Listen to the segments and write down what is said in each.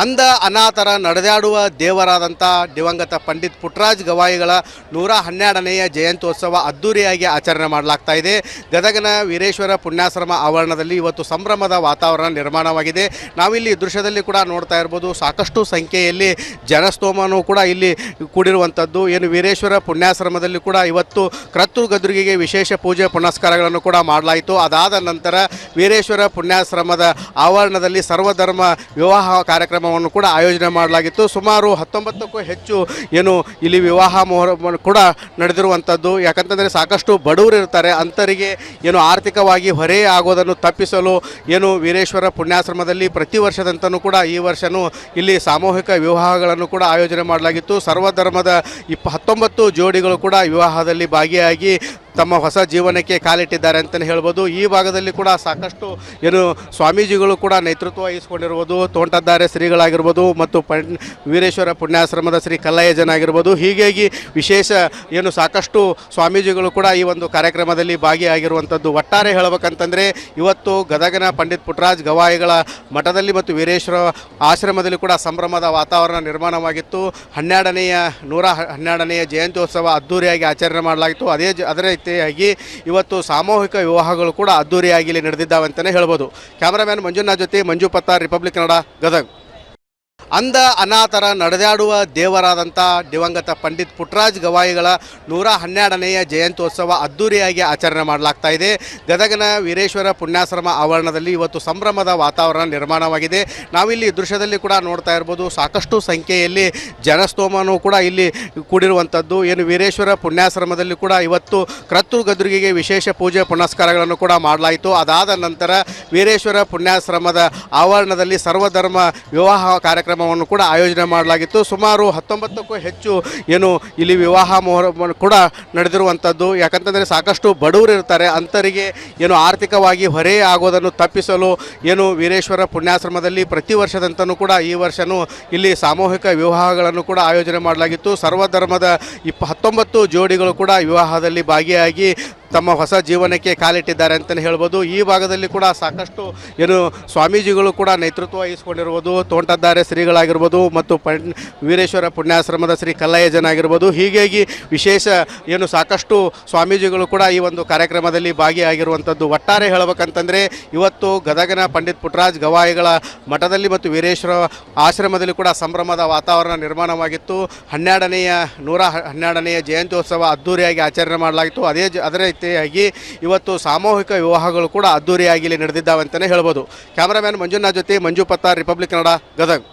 ಅಂಧ ಅನಾಥರ ನಡೆದಾಡುವ ದೇವರಾದಂಥ ದಿವಂಗತ ಪಂಡಿತ್ ಪುಟ್ಟರಾಜ್ ಗವಾಯಿಗಳ 112ನೇ ಜಯಂತ್ಯೋತ್ಸವ ಅದ್ದೂರಿಯಾಗಿ ಆಚರಣೆ ಮಾಡಲಾಗ್ತಾ ಇದೆ. ಗದಗನ ವೀರೇಶ್ವರ ಪುಣ್ಯಾಶ್ರಮ ಆವರಣದಲ್ಲಿ ಇವತ್ತು ಸಂಭ್ರಮದ ವಾತಾವರಣ ನಿರ್ಮಾಣವಾಗಿದೆ. ನಾವಿಲ್ಲಿ ದೃಶ್ಯದಲ್ಲಿ ಕೂಡ ನೋಡ್ತಾ ಇರ್ಬೋದು, ಸಾಕಷ್ಟು ಸಂಖ್ಯೆಯಲ್ಲಿ ಜನಸ್ತೋಮನೂ ಕೂಡ ಇಲ್ಲಿ ಕೂಡಿರುವಂಥದ್ದು. ಏನು ವೀರೇಶ್ವರ ಪುಣ್ಯಾಶ್ರಮದಲ್ಲಿ ಕೂಡ ಇವತ್ತು ಕ್ರತುರ್ ಗದ್ರುಗಿಗೆ ವಿಶೇಷ ಪೂಜೆ ಪುನಸ್ಕಾರಗಳನ್ನು ಕೂಡ ಮಾಡಲಾಯಿತು. ಅದಾದ ನಂತರ ವೀರೇಶ್ವರ ಪುಣ್ಯಾಶ್ರಮದ ಆವರಣದಲ್ಲಿ ಸರ್ವಧರ್ಮ ವಿವಾಹ ಕಾರ್ಯಕ್ರಮವನ್ನು ಕೂಡ ಆಯೋಜನೆ ಮಾಡಲಾಗಿತ್ತು. ಸುಮಾರು 19ಕ್ಕೂ ಹೆಚ್ಚು ಏನು ಇಲ್ಲಿ ವಿವಾಹ ಕೂಡ ನಡೆದಿರುವಂಥದ್ದು. ಯಾಕಂತಂದರೆ ಸಾಕಷ್ಟು ಬಡವರು ಇರ್ತಾರೆ, ಅಂಥವರಿಗೆ ಏನು ಆರ್ಥಿಕವಾಗಿ ಹೊರೆ ಆಗೋದನ್ನು ತಪ್ಪಿಸಲು ಏನು ವೀರೇಶ್ವರ ಪುಣ್ಯಾಶ್ರಮದಲ್ಲಿ ಪ್ರತಿ ವರ್ಷದಂತನೂ ಕೂಡ ಈ ವರ್ಷವೂ ಇಲ್ಲಿ ಸಾಮೂಹಿಕ ವಿವಾಹಗಳನ್ನು ಕೂಡ ಆಯೋಜನೆ ಮಾಡಲಾಗಿತ್ತು. ಸರ್ವಧರ್ಮದ 19 ಜೋಡಿಗಳು ಕೂಡ ವಿವಾಹದಲ್ಲಿ ಭಾಗಿಯಾಗಿ ತಮ್ಮ ಹೊಸ ಜೀವನಕ್ಕೆ ಕಾಲಿಟ್ಟಿದ್ದಾರೆ ಅಂತಲೇ ಹೇಳ್ಬೋದು. ಈ ಭಾಗದಲ್ಲಿ ಕೂಡ ಸಾಕಷ್ಟು ಏನು ಸ್ವಾಮೀಜಿಗಳು ಕೂಡ ನೇತೃತ್ವ ವಹಿಸಿಕೊಂಡಿರ್ಬೋದು, ತೋಂಟದ್ದಾರೆ ಶ್ರೀಗಳಾಗಿರ್ಬೋದು ಮತ್ತು ವೀರೇಶ್ವರ ಪುಣ್ಯಾಶ್ರಮದ ಶ್ರೀ ಕಲ್ಲಯ್ಯಜನ ಆಗಿರ್ಬೋದು. ಹೀಗಾಗಿ ವಿಶೇಷ ಏನು ಸಾಕಷ್ಟು ಸ್ವಾಮೀಜಿಗಳು ಕೂಡ ಈ ಒಂದು ಕಾರ್ಯಕ್ರಮದಲ್ಲಿ ಭಾಗಿಯಾಗಿರುವಂಥದ್ದು. ಒಟ್ಟಾರೆ ಹೇಳಬೇಕಂತಂದರೆ ಇವತ್ತು ಗದಗನ ಪಂಡಿತ್ ಪುಟ್ಟರಾಜ್ ಗವಾಯಿಗಳ ಮಠದಲ್ಲಿ ಮತ್ತು ವೀರೇಶ್ವರ ಆಶ್ರಮದಲ್ಲಿ ಕೂಡ ಸಂಭ್ರಮದ ವಾತಾವರಣ ನಿರ್ಮಾಣವಾಗಿತ್ತು. 112ನೇ ಜಯಂತ್ಯೋತ್ಸವ ಅದ್ದೂರಿಯಾಗಿ ಆಚರಣೆ ಮಾಡಲಾಗಿತ್ತು. ಅದರ ರೀತಿಯಾಗಿ ಇವತ್ತು ಸಾಮೂಹಿಕ ವಿವಾಹಗಳು ಕೂಡ ಅದ್ದೂರಿಯಾಗಿ ಇಲ್ಲಿ ನಡೆದಿದ್ದಾವೆ ಅಂತಲೇ ಹೇಳ್ಬೋದು. ಕ್ಯಾಮರಾಮ್ಯಾನ್ ಮಂಜುನಾಥ್ ಜೊತೆ ಮಂಜು ಪತ್ತಾರ್, ರಿಪಬ್ಲಿಕ್ ಕನ್ನಡ, ಗದಗ್. ಅಂಧ ಅನಾಥರ ನಡೆದಾಡುವ ದೇವರಾದಂಥ ದಿವಂಗತ ಪಂಡಿತ್ ಪುಟ್ಟರಾಜ್ ಗವಾಯಿಗಳ 112ನೇ ಜಯಂತ್ಯೋತ್ಸವ ಅದ್ದೂರಿಯಾಗಿ ಆಚರಣೆ ಮಾಡಲಾಗ್ತಾ ಇದೆ. ಗದಗನ ವೀರೇಶ್ವರ ಪುಣ್ಯಾಶ್ರಮ ಆವರಣದಲ್ಲಿ ಇವತ್ತು ಸಂಭ್ರಮದ ವಾತಾವರಣ ನಿರ್ಮಾಣವಾಗಿದೆ. ನಾವಿಲ್ಲಿ ದೃಶ್ಯದಲ್ಲಿ ಕೂಡ ನೋಡ್ತಾ ಇರ್ಬೋದು, ಸಾಕಷ್ಟು ಸಂಖ್ಯೆಯಲ್ಲಿ ಜನಸ್ತೋಮನೂ ಕೂಡ ಇಲ್ಲಿ ಕೂಡಿರುವಂಥದ್ದು. ಏನು ವೀರೇಶ್ವರ ಪುಣ್ಯಾಶ್ರಮದಲ್ಲಿ ಕೂಡ ಇವತ್ತು ಕ್ರತುರ್ ಗದ್ರುಗಿಗೆ ವಿಶೇಷ ಪೂಜೆ ಪುನಸ್ಕಾರಗಳನ್ನು ಕೂಡ ಮಾಡಲಾಯಿತು. ಅದಾದ ನಂತರ ವೀರೇಶ್ವರ ಪುಣ್ಯಾಶ್ರಮದ ಆವರಣದಲ್ಲಿ ಸರ್ವಧರ್ಮ ವಿವಾಹ ಕಾರ್ಯಕ್ರಮವನ್ನು ಕೂಡ ಆಯೋಜನೆ ಮಾಡಲಾಗಿತ್ತು. ಸುಮಾರು 19ಕ್ಕೂ ಹೆಚ್ಚು ಏನು ಇಲ್ಲಿ ವಿವಾಹ ಕೂಡ ನಡೆದಿರುವಂಥದ್ದು. ಯಾಕಂತಂದರೆ ಸಾಕಷ್ಟು ಬಡವರು ಇರ್ತಾರೆ, ಅಂಥವರಿಗೆ ಏನು ಆರ್ಥಿಕವಾಗಿ ಹೊರೆ ಆಗೋದನ್ನು ತಪ್ಪಿಸಲು ಏನು ವೀರೇಶ್ವರ ಪುಣ್ಯಾಶ್ರಮದಲ್ಲಿ ಪ್ರತಿ ವರ್ಷದಂತನೂ ಕೂಡ ಈ ವರ್ಷವೂ ಇಲ್ಲಿ ಸಾಮೂಹಿಕ ವಿವಾಹಗಳನ್ನು ಕೂಡ ಆಯೋಜನೆ ಮಾಡಲಾಗಿತ್ತು. ಸರ್ವಧರ್ಮದ 19 ಜೋಡಿಗಳು ಕೂಡ ವಿವಾಹದಲ್ಲಿ ಭಾಗಿಯಾಗಿ ತಮ್ಮ ಹೊಸ ಜೀವನಕ್ಕೆ ಕಾಲಿಟ್ಟಿದ್ದಾರೆ ಅಂತಲೇ ಹೇಳ್ಬೋದು. ಈ ಭಾಗದಲ್ಲಿ ಕೂಡ ಸಾಕಷ್ಟು ಏನು ಸ್ವಾಮೀಜಿಗಳು ಕೂಡ ನೇತೃತ್ವ ವಹಿಸಿಕೊಂಡಿರ್ಬೋದು, ತೋಂಟದ್ದಾರೆ ಶ್ರೀಗಳಾಗಿರ್ಬೋದು ಮತ್ತು ವೀರೇಶ್ವರ ಪುಣ್ಯಾಶ್ರಮದ ಶ್ರೀ ಕಲ್ಲಯ್ಯಜನ ಆಗಿರ್ಬೋದು. ಹೀಗಾಗಿ ವಿಶೇಷ ಏನು ಸಾಕಷ್ಟು ಸ್ವಾಮೀಜಿಗಳು ಕೂಡ ಈ ಒಂದು ಕಾರ್ಯಕ್ರಮದಲ್ಲಿ ಭಾಗಿಯಾಗಿರುವಂಥದ್ದು. ಒಟ್ಟಾರೆ ಹೇಳಬೇಕಂತಂದರೆ ಇವತ್ತು ಗದಗನ ಪಂಡಿತ್ ಪುಟ್ಟರಾಜ್ ಗವಾಯಿಗಳ ಮಠದಲ್ಲಿ ಮತ್ತು ವೀರೇಶ್ವರ ಆಶ್ರಮದಲ್ಲಿ ಕೂಡ ಸಂಭ್ರಮದ ವಾತಾವರಣ ನಿರ್ಮಾಣವಾಗಿತ್ತು. 112ನೇ ಜಯಂತ್ಯೋತ್ಸವ ಅದ್ದೂರಿಯಾಗಿ ಆಚರಣೆ ಮಾಡಲಾಗಿತ್ತು. ಅದರ ರೀತಿಯಾಗಿ ಇವತ್ತು ಸಾಮೂಹಿಕ ವಿವಾಹಗಳು ಕೂಡ ಅದ್ದೂರಿಯಾಗಿ ಇಲ್ಲಿ ನಡೆದಿದ್ದಾವೆ ಅಂತಲೇ ಹೇಳ್ಬೋದು. ಕ್ಯಾಮರಾಮ್ಯಾನ್ ಮಂಜುನಾಥ್ ಜೊತೆ ಮಂಜು ಪತ್ತಾರ್, ರಿಪಬ್ಲಿಕ್ ಕನ್ನಡ, ಗದಗ್.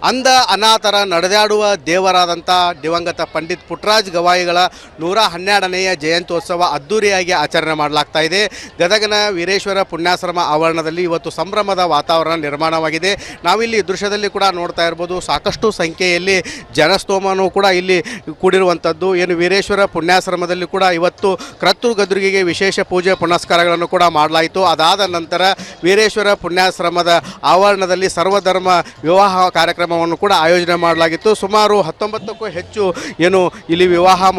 ಅಂಧ ಅನಾಥರ ನಡೆದಾಡುವ ದೇವರಾದಂಥ ದಿವಂಗತ ಪಂಡಿತ್ ಪುಟ್ಟರಾಜ್ ಗವಾಯಿಗಳ 112ನೇ ಜಯಂತ್ಯೋತ್ಸವ ಅದ್ದೂರಿಯಾಗಿ ಆಚರಣೆ ಮಾಡಲಾಗ್ತಾ ಇದೆ. ಗದಗನ ವೀರೇಶ್ವರ ಪುಣ್ಯಾಶ್ರಮ ಆವರಣದಲ್ಲಿ ಇವತ್ತು ಸಂಭ್ರಮದ ವಾತಾವರಣ ನಿರ್ಮಾಣವಾಗಿದೆ. ನಾವಿಲ್ಲಿ ದೃಶ್ಯದಲ್ಲಿ ಕೂಡ ನೋಡ್ತಾ ಇರ್ಬೋದು, ಸಾಕಷ್ಟು ಸಂಖ್ಯೆಯಲ್ಲಿ ಜನಸ್ತೋಮನೂ ಕೂಡ ಇಲ್ಲಿ ಕೂಡಿರುವಂಥದ್ದು. ಏನು ವೀರೇಶ್ವರ ಪುಣ್ಯಾಶ್ರಮದಲ್ಲಿ ಕೂಡ ಇವತ್ತು ಕ್ರತುರ್ ಗದ್ರುಗಿಗೆ ವಿಶೇಷ ಪೂಜೆ ಪುನಸ್ಕಾರಗಳನ್ನು ಕೂಡ ಮಾಡಲಾಯಿತು. ಅದಾದ ನಂತರ ವೀರೇಶ್ವರ ಪುಣ್ಯಾಶ್ರಮದ ಆವರಣದಲ್ಲಿ ಸರ್ವಧರ್ಮ ವಿವಾಹ ಕಾರ್ಯಕ್ರಮವನ್ನು ಕೂಡ ಆಯೋಜನೆ ಮಾಡಲಾಗಿತ್ತು. ಸುಮಾರು 19ಕ್ಕೂ ಹೆಚ್ಚು ಏನು ಇಲ್ಲಿ ವಿವಾಹ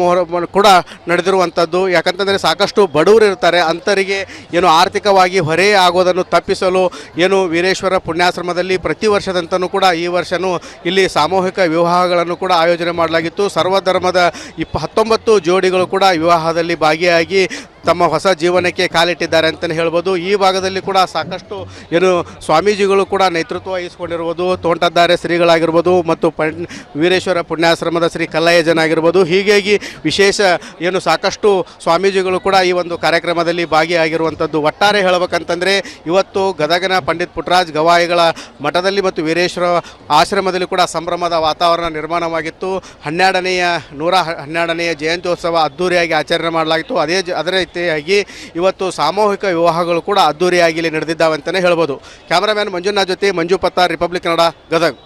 ಕೂಡ ನಡೆದಿರುವಂಥದ್ದು. ಯಾಕಂತಂದರೆ ಸಾಕಷ್ಟು ಬಡವರು ಇರ್ತಾರೆ, ಅಂಥವರಿಗೆ ಏನು ಆರ್ಥಿಕವಾಗಿ ಹೊರೆ ಆಗೋದನ್ನು ತಪ್ಪಿಸಲು ಏನು ವೀರೇಶ್ವರ ಪುಣ್ಯಾಶ್ರಮದಲ್ಲಿ ಪ್ರತಿ ವರ್ಷದಂತನೂ ಕೂಡ ಈ ವರ್ಷವೂ ಇಲ್ಲಿ ಸಾಮೂಹಿಕ ವಿವಾಹಗಳನ್ನು ಕೂಡ ಆಯೋಜನೆ ಮಾಡಲಾಗಿತ್ತು. ಸರ್ವಧರ್ಮದ 19 ಜೋಡಿಗಳು ಕೂಡ ವಿವಾಹದಲ್ಲಿ ಭಾಗಿಯಾಗಿ ತಮ್ಮ ಹೊಸ ಜೀವನಕ್ಕೆ ಕಾಲಿಟ್ಟಿದ್ದಾರೆ ಅಂತಲೇ ಹೇಳ್ಬೋದು. ಈ ಭಾಗದಲ್ಲಿ ಕೂಡ ಸಾಕಷ್ಟು ಏನು ಸ್ವಾಮೀಜಿಗಳು ಕೂಡ ನೇತೃತ್ವ ವಹಿಸಿಕೊಂಡಿರ್ಬೋದು, ತೋಂಟದ್ದಾರೆ ಶ್ರೀಗಳಾಗಿರ್ಬೋದು ಮತ್ತು ವೀರೇಶ್ವರ ಪುಣ್ಯಾಶ್ರಮದ ಶ್ರೀ ಕಲ್ಲಯ್ಯಜನ ಆಗಿರ್ಬೋದು. ಹೀಗಾಗಿ ವಿಶೇಷ ಏನು ಸಾಕಷ್ಟು ಸ್ವಾಮೀಜಿಗಳು ಕೂಡ ಈ ಒಂದು ಕಾರ್ಯಕ್ರಮದಲ್ಲಿ ಭಾಗಿಯಾಗಿರುವಂಥದ್ದು. ಒಟ್ಟಾರೆ ಹೇಳಬೇಕಂತಂದರೆ ಇವತ್ತು ಗದಗನ ಪಂಡಿತ್ ಪುಟ್ಟರಾಜ್ ಗವಾಯಿಗಳ ಮಠದಲ್ಲಿ ಮತ್ತು ವೀರೇಶ್ವರ ಆಶ್ರಮದಲ್ಲಿ ಕೂಡ ಸಂಭ್ರಮದ ವಾತಾವರಣ ನಿರ್ಮಾಣವಾಗಿತ್ತು. 112ನೇ ಜಯಂತ್ಯೋತ್ಸವ ಅದ್ದೂರಿಯಾಗಿ ಆಚರಣೆ ಮಾಡಲಾಗಿತ್ತು. ಅದರ ರೀತಿಯಾಗಿ ಇವತ್ತು ಸಾಮೂಹಿಕ ವಿವಾಹಗಳು ಕೂಡ ಅದ್ದೂರಿಯಾಗಿ ಇಲ್ಲಿ ನಡೆದಿದ್ದಾವೆ ಅಂತಲೇ ಹೇಳ್ಬೋದು. ಕ್ಯಾಮರಾಮ್ಯಾನ್ ಮಂಜುನಾಥ್ ಜೊತೆ ಮಂಜು ಪತ್ತಾರ್, ರಿಪಬ್ಲಿಕ್ ಕನ್ನಡ, ಗದಗ್.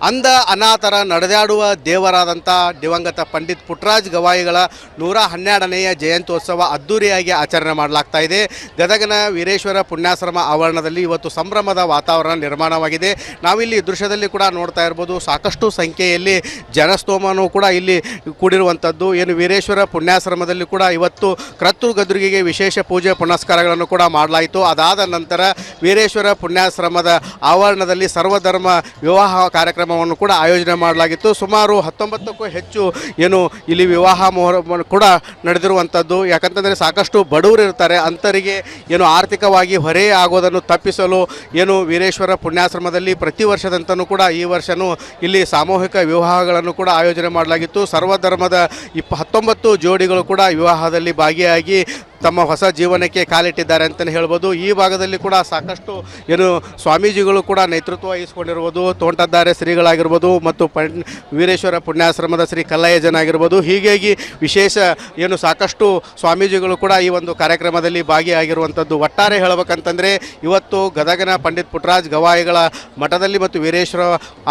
ಅಂಧ ಅನಾಥರ ನಡೆದಾಡುವ ದೇವರಾದಂಥ ದಿವಂಗತ ಪಂಡಿತ್ ಪುಟ್ಟರಾಜ್ ಗವಾಯಿಗಳ 112ನೆಯ ಜಯಂತ್ಯೋತ್ಸವ ಅದ್ದೂರಿಯಾಗಿ ಆಚರಣೆ ಮಾಡಲಾಗ್ತಾ ಇದೆ. ಗದಗನ ವೀರೇಶ್ವರ ಪುಣ್ಯಾಶ್ರಮ ಆವರಣದಲ್ಲಿ ಇವತ್ತು ಸಂಭ್ರಮದ ವಾತಾವರಣ ನಿರ್ಮಾಣವಾಗಿದೆ. ನಾವಿಲ್ಲಿ ದೃಶ್ಯದಲ್ಲಿ ಕೂಡ ನೋಡ್ತಾ ಇರ್ಬೋದು, ಸಾಕಷ್ಟು ಸಂಖ್ಯೆಯಲ್ಲಿ ಜನಸ್ತೋಮನೂ ಕೂಡ ಇಲ್ಲಿ ಕೂಡಿರುವಂಥದ್ದು. ಏನು ವೀರೇಶ್ವರ ಪುಣ್ಯಾಶ್ರಮದಲ್ಲಿ ಕೂಡ ಇವತ್ತು ಕ್ರತುರ್ ಗದ್ರುಗಿಗೆ ವಿಶೇಷ ಪೂಜೆ ಪುನಸ್ಕಾರಗಳನ್ನು ಕೂಡ ಮಾಡಲಾಯಿತು. ಅದಾದ ನಂತರ ವೀರೇಶ್ವರ ಪುಣ್ಯಾಶ್ರಮದ ಆವರಣದಲ್ಲಿ ಸರ್ವಧರ್ಮ ವಿವಾಹ ಕಾರ್ಯಕ್ರಮವನ್ನು ಕೂಡ ಆಯೋಜನೆ ಮಾಡಲಾಗಿತ್ತು. ಸುಮಾರು 19ಕ್ಕೂ ಹೆಚ್ಚು ಏನು ಇಲ್ಲಿ ವಿವಾಹ ಕೂಡ ನಡೆದಿರುವಂಥದ್ದು. ಯಾಕಂತಂದರೆ ಸಾಕಷ್ಟು ಬಡವರು ಇರ್ತಾರೆ, ಅಂಥವರಿಗೆ ಏನು ಆರ್ಥಿಕವಾಗಿ ಹೊರೆ ಆಗೋದನ್ನು ತಪ್ಪಿಸಲು ಏನು ವೀರೇಶ್ವರ ಪುಣ್ಯಾಶ್ರಮದಲ್ಲಿ ಪ್ರತಿ ವರ್ಷದಂತನೂ ಕೂಡ ಈ ವರ್ಷವೂ ಇಲ್ಲಿ ಸಾಮೂಹಿಕ ವಿವಾಹಗಳನ್ನು ಕೂಡ ಆಯೋಜನೆ ಮಾಡಲಾಗಿತ್ತು. ಸರ್ವಧರ್ಮದ 19 ಜೋಡಿಗಳು ಕೂಡ ವಿವಾಹದಲ್ಲಿ ಭಾಗಿಯಾಗಿ ತಮ್ಮ ಹೊಸ ಜೀವನಕ್ಕೆ ಕಾಲಿಟ್ಟಿದ್ದಾರೆ ಅಂತಲೇ ಹೇಳ್ಬೋದು. ಈ ಭಾಗದಲ್ಲಿ ಕೂಡ ಸಾಕಷ್ಟು ಏನು ಸ್ವಾಮೀಜಿಗಳು ಕೂಡ ನೇತೃತ್ವ ವಹಿಸಿಕೊಂಡಿರ್ಬೋದು. ತೋಂಟದ್ದಾರೆ ಶ್ರೀಗಳಾಗಿರ್ಬೋದು ಮತ್ತು ವೀರೇಶ್ವರ ಪುಣ್ಯಾಶ್ರಮದ ಶ್ರೀ ಕಲ್ಲಯ್ಯಜನ ಆಗಿರ್ಬೋದು. ಹೀಗಾಗಿ ವಿಶೇಷ ಏನು ಸಾಕಷ್ಟು ಸ್ವಾಮೀಜಿಗಳು ಕೂಡ ಈ ಒಂದು ಕಾರ್ಯಕ್ರಮದಲ್ಲಿ ಭಾಗಿಯಾಗಿರುವಂಥದ್ದು. ಒಟ್ಟಾರೆ ಹೇಳಬೇಕಂತಂದರೆ ಇವತ್ತು ಗದಗನ ಪಂಡಿತ್ ಪುಟ್ಟರಾಜ್ ಗವಾಯಿಗಳ ಮಠದಲ್ಲಿ ಮತ್ತು ವೀರೇಶ್ವರ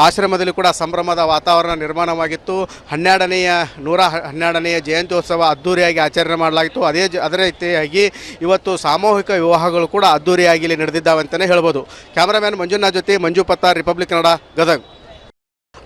ಆಶ್ರಮದಲ್ಲಿ ಕೂಡ ಸಂಭ್ರಮದ ವಾತಾವರಣ ನಿರ್ಮಾಣವಾಗಿತ್ತು. 112ನೆಯ ಜಯಂತ್ಯೋತ್ಸವ ಅದ್ದೂರಿಯಾಗಿ ಆಚರಣೆ ಮಾಡಲಾಗಿತ್ತು. ಅದರ ರೀತಿಯಾಗಿ ಇವತ್ತು ಸಾಮೂಹಿಕ ವಿವಾಹಗಳು ಕೂಡ ಅದ್ದೂರಿಯಾಗಿ ಇಲ್ಲಿ ನಡೆದಿದ್ದಾವೆ ಅಂತಲೇ ಹೇಳ್ಬೋದು. ಕ್ಯಾಮರಾಮ್ಯಾನ್ ಮಂಜುನಾಥ್ ಜೊತೆ ಮಂಜು ಪತ್ತಾರ್, ರಿಪಬ್ಲಿಕ್ ಕನ್ನಡ, ಗದಗ್.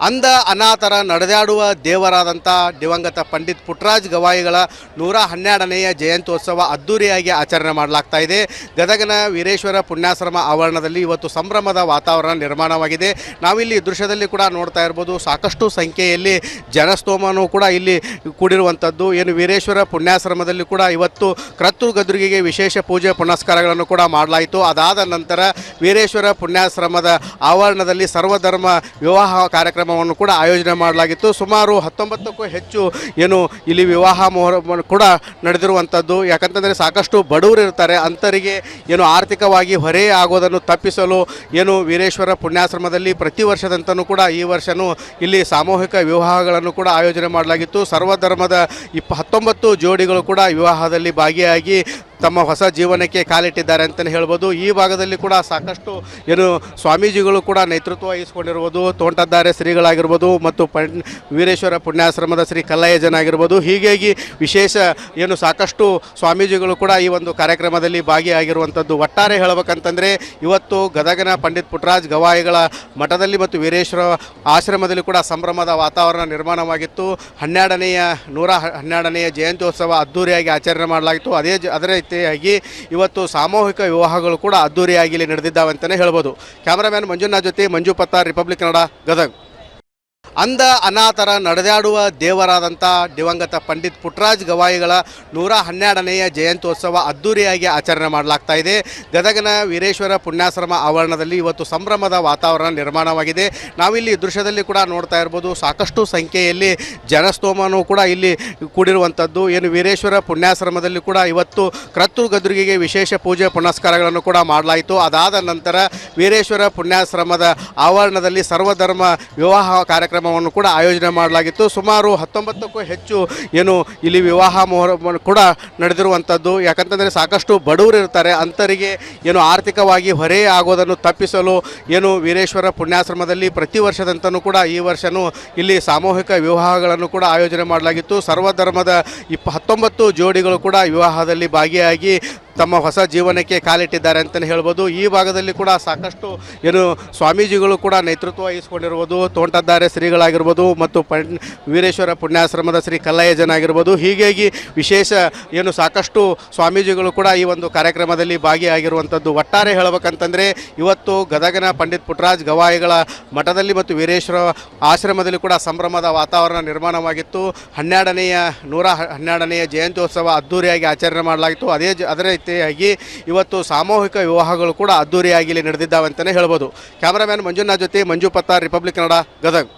ಅಂಧ ಅನಾಥರ ನಡೆದಾಡುವ ದೇವರಾದಂಥ ದಿವಂಗತ ಪಂಡಿತ್ ಪುಟ್ಟರಾಜ್ ಗವಾಯಿಗಳ 112ನೆಯ ಜಯಂತ್ಯೋತ್ಸವ ಅದ್ದೂರಿಯಾಗಿ ಆಚರಣೆ ಮಾಡಲಾಗ್ತಾ ಇದೆ. ಗದಗನ ವೀರೇಶ್ವರ ಪುಣ್ಯಾಶ್ರಮ ಆವರಣದಲ್ಲಿ ಇವತ್ತು ಸಂಭ್ರಮದ ವಾತಾವರಣ ನಿರ್ಮಾಣವಾಗಿದೆ. ನಾವಿಲ್ಲಿ ದೃಶ್ಯದಲ್ಲಿ ಕೂಡ ನೋಡ್ತಾ ಇರ್ಬೋದು, ಸಾಕಷ್ಟು ಸಂಖ್ಯೆಯಲ್ಲಿ ಜನಸ್ತೋಮನೂ ಕೂಡ ಇಲ್ಲಿ ಕೂಡಿರುವಂಥದ್ದು. ಏನು ವೀರೇಶ್ವರ ಪುಣ್ಯಾಶ್ರಮದಲ್ಲಿ ಕೂಡ ಇವತ್ತು ಕ್ರತುರ್ ಗದ್ರುಗಿಗೆ ವಿಶೇಷ ಪೂಜೆ ಪುನಸ್ಕಾರಗಳನ್ನು ಕೂಡ ಮಾಡಲಾಯಿತು. ಅದಾದ ನಂತರ ವೀರೇಶ್ವರ ಪುಣ್ಯಾಶ್ರಮದ ಆವರಣದಲ್ಲಿ ಸರ್ವಧರ್ಮ ವಿವಾಹ ಕಾರ್ಯಕ್ರಮವನ್ನು ಕೂಡ ಆಯೋಜನೆ ಮಾಡಲಾಗಿತ್ತು. ಸುಮಾರು 19ಕ್ಕೂ ಹೆಚ್ಚು ಏನು ಇಲ್ಲಿ ವಿವಾಹ ಕೂಡ ನಡೆದಿರುವಂಥದ್ದು. ಯಾಕಂತಂದರೆ ಸಾಕಷ್ಟು ಬಡವರು ಇರ್ತಾರೆ, ಅಂಥವರಿಗೆ ಏನು ಆರ್ಥಿಕವಾಗಿ ಹೊರೆ ಆಗೋದನ್ನು ತಪ್ಪಿಸಲು ಏನು ವೀರೇಶ್ವರ ಪುಣ್ಯಾಶ್ರಮದಲ್ಲಿ ಪ್ರತಿ ವರ್ಷದಂತನೂ ಕೂಡ ಈ ವರ್ಷವೂ ಇಲ್ಲಿ ಸಾಮೂಹಿಕ ವಿವಾಹಗಳನ್ನು ಕೂಡ ಆಯೋಜನೆ ಮಾಡಲಾಗಿತ್ತು. ಸರ್ವಧರ್ಮದ 19 ಜೋಡಿಗಳು ಕೂಡ ವಿವಾಹದಲ್ಲಿ ಭಾಗಿಯಾಗಿ ತಮ್ಮ ಹೊಸ ಜೀವನಕ್ಕೆ ಕಾಲಿಟ್ಟಿದ್ದಾರೆ ಅಂತಲೇ ಹೇಳ್ಬೋದು. ಈ ಭಾಗದಲ್ಲಿ ಕೂಡ ಸಾಕಷ್ಟು ಏನು ಸ್ವಾಮೀಜಿಗಳು ಕೂಡ ನೇತೃತ್ವ ವಹಿಸಿಕೊಂಡಿರ್ಬೋದು. ತೋಂಟದ್ದಾರೆ ಶ್ರೀಗಳಾಗಿರ್ಬೋದು ಮತ್ತು ವೀರೇಶ್ವರ ಪುಣ್ಯಾಶ್ರಮದ ಶ್ರೀ ಕಲ್ಲಯ್ಯಜನ ಆಗಿರ್ಬೋದು. ಹೀಗಾಗಿ ವಿಶೇಷ ಏನು ಸಾಕಷ್ಟು ಸ್ವಾಮೀಜಿಗಳು ಕೂಡ ಈ ಒಂದು ಕಾರ್ಯಕ್ರಮದಲ್ಲಿ ಭಾಗಿಯಾಗಿರುವಂಥದ್ದು. ಒಟ್ಟಾರೆ ಹೇಳಬೇಕಂತಂದರೆ ಇವತ್ತು ಗದಗನ ಪಂಡಿತ್ ಪುಟ್ಟರಾಜ್ ಗವಾಯಿಗಳ ಮಠದಲ್ಲಿ ಮತ್ತು ವೀರೇಶ್ವರ ಆಶ್ರಮದಲ್ಲಿ ಕೂಡ ಸಂಭ್ರಮದ ವಾತಾವರಣ ನಿರ್ಮಾಣವಾಗಿತ್ತು. 112ನೆಯ ಜಯಂತ್ಯೋತ್ಸವ ಅದ್ದೂರಿಯಾಗಿ ಆಚರಣೆ ಮಾಡಲಾಗಿತ್ತು. ಅದರ ರೀತಿಯಾಗಿ ಇವತ್ತು ಸಾಮೂಹಿಕ ವಿವಾಹಗಳು ಕೂಡ ಅದ್ದೂರಿಯಾಗಿ ಇಲ್ಲಿ ನಡೆದಿದ್ದಾವೆ ಅಂತಲೇ ಹೇಳ್ಬೋದು. ಕ್ಯಾಮರಾಮ್ಯಾನ್ ಮಂಜುನಾಥ್ ಜೊತೆ ಮಂಜು ಪತ್ತಾರ್, ರಿಪಬ್ಲಿಕ್ ಕನ್ನಡ, ಗದಗ್. ಅಂಧ ಅನಾಥರ ನಡೆದಾಡುವ ದೇವರಾದಂಥ ದಿವಂಗತ ಪಂಡಿತ್ ಪುಟ್ಟರಾಜ್ ಗವಾಯಿಗಳ 112ನೆಯ ಜಯಂತ್ಯೋತ್ಸವ ಅದ್ದೂರಿಯಾಗಿ ಆಚರಣೆ ಮಾಡಲಾಗ್ತಾ ಇದೆ. ಗದಗನ ವೀರೇಶ್ವರ ಪುಣ್ಯಾಶ್ರಮ ಆವರಣದಲ್ಲಿ ಇವತ್ತು ಸಂಭ್ರಮದ ವಾತಾವರಣ ನಿರ್ಮಾಣವಾಗಿದೆ. ನಾವಿಲ್ಲಿ ದೃಶ್ಯದಲ್ಲಿ ಕೂಡ ನೋಡ್ತಾ ಇರ್ಬೋದು, ಸಾಕಷ್ಟು ಸಂಖ್ಯೆಯಲ್ಲಿ ಜನಸ್ತೋಮನೂ ಕೂಡ ಇಲ್ಲಿ ಕೂಡಿರುವಂಥದ್ದು. ಏನು ವೀರೇಶ್ವರ ಪುಣ್ಯಾಶ್ರಮದಲ್ಲಿ ಕೂಡ ಇವತ್ತು ಕ್ರತುರ್ ಗದ್ರುಗಿಗೆ ವಿಶೇಷ ಪೂಜೆ ಪುನಸ್ಕಾರಗಳನ್ನು ಕೂಡ ಮಾಡಲಾಯಿತು. ಅದಾದ ನಂತರ ವೀರೇಶ್ವರ ಪುಣ್ಯಾಶ್ರಮದ ಆವರಣದಲ್ಲಿ ಸರ್ವಧರ್ಮ ವಿವಾಹ ಕಾರ್ಯಕ್ರಮವನ್ನು ಕೂಡ ಆಯೋಜನೆ ಮಾಡಲಾಗಿತ್ತು. ಸುಮಾರು 19ಕ್ಕೂ ಹೆಚ್ಚು ಏನು ಇಲ್ಲಿ ವಿವಾಹ ಕೂಡ ನಡೆದಿರುವಂಥದ್ದು. ಯಾಕಂತಂದರೆ ಸಾಕಷ್ಟು ಬಡವರು ಇರ್ತಾರೆ, ಅಂಥವರಿಗೆ ಏನು ಆರ್ಥಿಕವಾಗಿ ಹೊರೆ ಆಗೋದನ್ನು ತಪ್ಪಿಸಲು ಏನು ವೀರೇಶ್ವರ ಪುಣ್ಯಾಶ್ರಮದಲ್ಲಿ ಪ್ರತಿ ವರ್ಷದಂತನೂ ಕೂಡ ಈ ವರ್ಷವೂ ಇಲ್ಲಿ ಸಾಮೂಹಿಕ ವಿವಾಹಗಳನ್ನು ಕೂಡ ಆಯೋಜನೆ ಮಾಡಲಾಗಿತ್ತು. ಸರ್ವಧರ್ಮದ 19 ಜೋಡಿಗಳು ಕೂಡ ವಿವಾಹದಲ್ಲಿ ಭಾಗಿಯಾಗಿ ತಮ್ಮ ಹೊಸ ಜೀವನಕ್ಕೆ ಕಾಲಿಟ್ಟಿದ್ದಾರೆ ಅಂತಲೇ ಹೇಳ್ಬೋದು. ಈ ಭಾಗದಲ್ಲಿ ಕೂಡ ಸಾಕಷ್ಟು ಏನು ಸ್ವಾಮೀಜಿಗಳು ಕೂಡ ನೇತೃತ್ವ ವಹಿಸಿಕೊಂಡಿರ್ಬೋದು. ತೋಂಟದ್ದಾರೆ ಶ್ರೀಗಳಾಗಿರ್ಬೋದು ಮತ್ತು ವೀರೇಶ್ವರ ಪುಣ್ಯಾಶ್ರಮದ ಶ್ರೀ ಕಲ್ಲಯ್ಯಜನ ಆಗಿರ್ಬೋದು. ಹೀಗಾಗಿ ವಿಶೇಷ ಏನು ಸಾಕಷ್ಟು ಸ್ವಾಮೀಜಿಗಳು ಕೂಡ ಈ ಒಂದು ಕಾರ್ಯಕ್ರಮದಲ್ಲಿ ಭಾಗಿಯಾಗಿರುವಂಥದ್ದು. ಒಟ್ಟಾರೆ ಹೇಳಬೇಕಂತಂದರೆ ಇವತ್ತು ಗದಗನ ಪಂಡಿತ್ ಪುಟ್ಟರಾಜ್ ಗವಾಯಿಗಳ ಮಠದಲ್ಲಿ ಮತ್ತು ವೀರೇಶ್ವರ ಆಶ್ರಮದಲ್ಲಿ ಕೂಡ ಸಂಭ್ರಮದ ವಾತಾವರಣ ನಿರ್ಮಾಣವಾಗಿತ್ತು. 112ನೆಯ ಜಯಂತ್ಯೋತ್ಸವ ಅದ್ದೂರಿಯಾಗಿ ಆಚರಣೆ ಮಾಡಲಾಗಿತ್ತು. ಅದರ ರೀತಿಯಾಗಿ ಇವತ್ತು ಸಾಮೂಹಿಕ ವಿವಾಹಗಳು ಕೂಡ ಅದ್ದೂರಿಯಾಗಿ ಇಲ್ಲಿ ನಡೆದಿದ್ದಾವೆ ಅಂತಲೇ ಹೇಳ್ಬೋದು. ಕ್ಯಾಮರಾಮ್ಯಾನ್ ಮಂಜುನಾಥ್ ಜೊತೆ ಮಂಜು ಪತ್ತಾರ್, ರಿಪಬ್ಲಿಕ್ ಕನ್ನಡ, ಗದಗ್.